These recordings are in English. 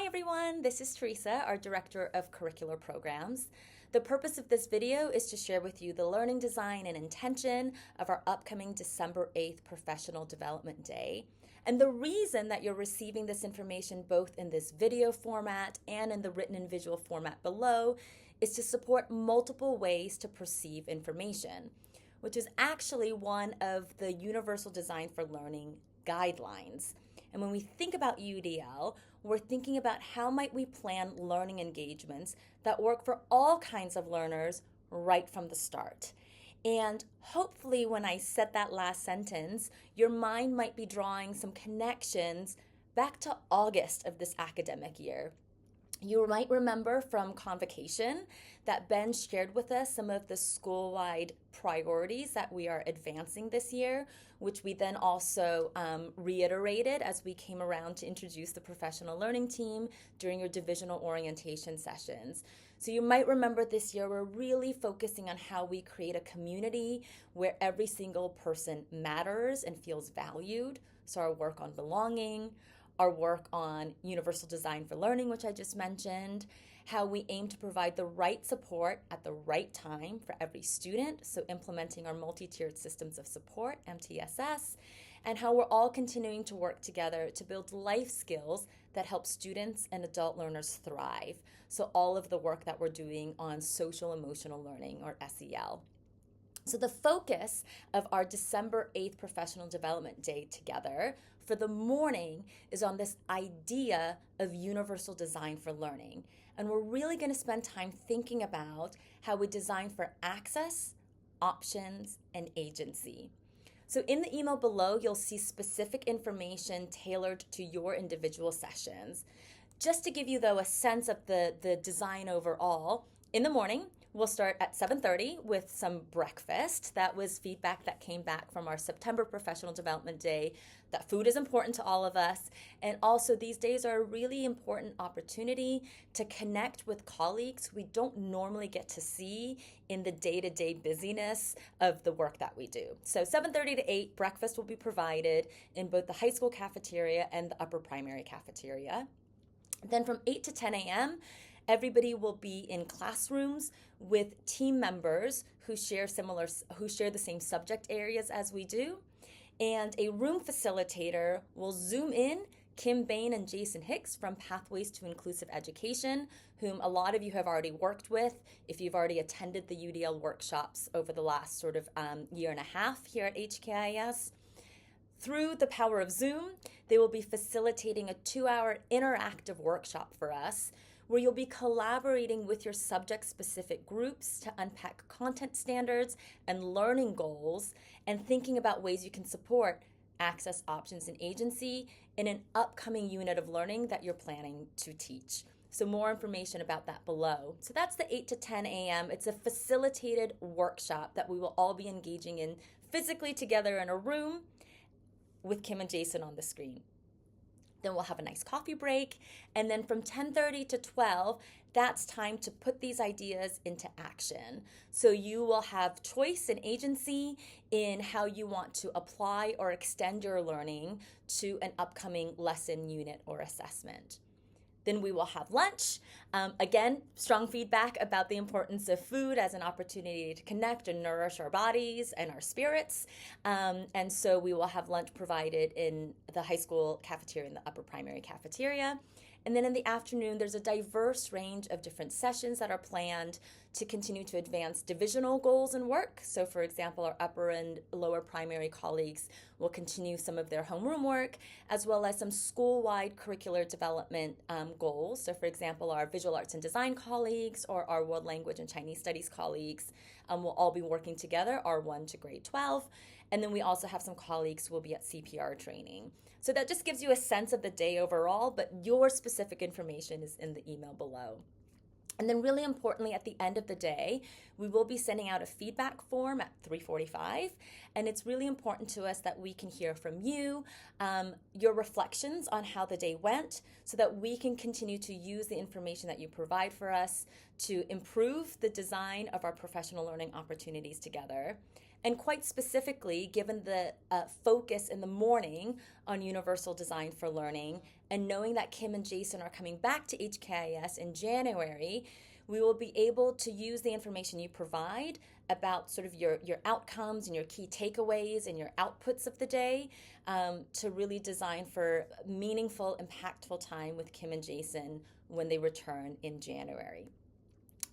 Hi everyone, this is Teresa, our Director of Curricular Programs. The purpose of this video is to share with you the learning design and intention of our upcoming December 8th Professional Development Day. And the reason that you're receiving this information both in this video format and in the written and visual format below is to support multiple ways to perceive information, which is actually one of the Universal Design for Learning guidelines. And when we think about UDL, we're thinking about how might we plan learning engagements that work for all kinds of learners right from the start. And hopefully when I said that last sentence, your mind might be drawing some connections back to August of this academic year. You might remember from convocation that Ben shared with us some of the school-wide priorities that we are advancing this year, which we then also reiterated as we came around to introduce the professional learning team during your divisional orientation sessions. So you might remember this year we're really focusing on how we create a community where every single person matters and feels valued. So our work on belonging, our work on universal design for learning, which I just mentioned, how we aim to provide the right support at the right time for every student, so implementing our multi-tiered systems of support, MTSS, and how we're all continuing to work together to build life skills that help students and adult learners thrive. So all of the work that we're doing on social emotional learning, or SEL. So the focus of our December 8th Professional Development Day together for the morning is on this idea of universal design for learning. And we're really going to spend time thinking about how we design for access, options, and agency. So in the email below, you'll see specific information tailored to your individual sessions. Just to give you, though, a sense of the design overall, in the morning, we'll start at 7:30 with some breakfast. That was feedback that came back from our September Professional Development Day, that food is important to all of us. And also these days are a really important opportunity to connect with colleagues we don't normally get to see in the day-to-day busyness of the work that we do. So 7:30 to 8, breakfast will be provided in both the high school cafeteria and the upper primary cafeteria. Then from 8 to 10 a.m., everybody will be in classrooms with team members who share the same subject areas as we do. And a room facilitator will zoom in Kim Bain and Jason Hicks from Pathways to Inclusive Education, whom a lot of you have already worked with if you've already attended the UDL workshops over the last sort of year and a half here at HKIS. Through the power of Zoom, they will be facilitating a 2-hour interactive workshop for us, where you'll be collaborating with your subject-specific groups to unpack content standards and learning goals and thinking about ways you can support access, options, and agency in an upcoming unit of learning that you're planning to teach. So more information about that below. So that's the 8 to 10 a.m. It's a facilitated workshop that we will all be engaging in physically together in a room with Kim and Jason on the screen. Then we'll have a nice coffee break. And then from 10:30 to 12, that's time to put these ideas into action. So you will have choice and agency in how you want to apply or extend your learning to an upcoming lesson, unit, or assessment. Then we will have lunch. Again, strong feedback about the importance of food as an opportunity to connect and nourish our bodies and our spirits. And so we will have lunch provided in the high school cafeteria and the upper primary cafeteria. And then in the afternoon, there's a diverse range of different sessions that are planned to continue to advance divisional goals and work. So for example, our upper and lower primary colleagues will continue some of their homeroom work, as well as some school-wide curricular development goals. So for example, our visual arts and design colleagues or our world language and Chinese studies colleagues will all be working together, R1 to grade 12. And then we also have some colleagues who will be at CPR training. So that just gives you a sense of the day overall, but your specific information is in the email below. And then really importantly, at the end of the day, we will be sending out a feedback form at 3:45. And it's really important to us that we can hear from you, your reflections on how the day went, so that we can continue to use the information that you provide for us to improve the design of our professional learning opportunities together. And quite specifically, given the focus in the morning on universal design for learning, and knowing that Kim and Jason are coming back to HKIS in January, we will be able to use the information you provide about sort of your outcomes and your key takeaways and your outputs of the day to really design for meaningful, impactful time with Kim and Jason when they return in January.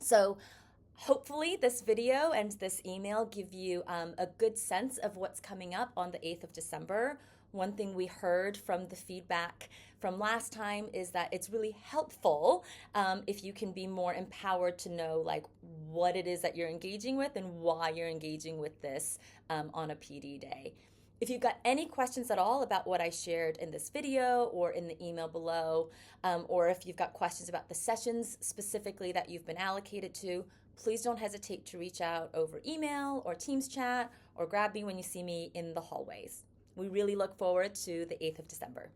So hopefully this video and this email give you a good sense of what's coming up on the 8th of December. One thing we heard from the feedback from last time is that it's really helpful if you can be more empowered to know like what it is that you're engaging with and why you're engaging with this on a PD day. If you've got any questions at all about what I shared in this video or in the email below, or if you've got questions about the sessions specifically that you've been allocated to, please don't hesitate to reach out over email or Teams chat or grab me when you see me in the hallways. We really look forward to the 8th of December.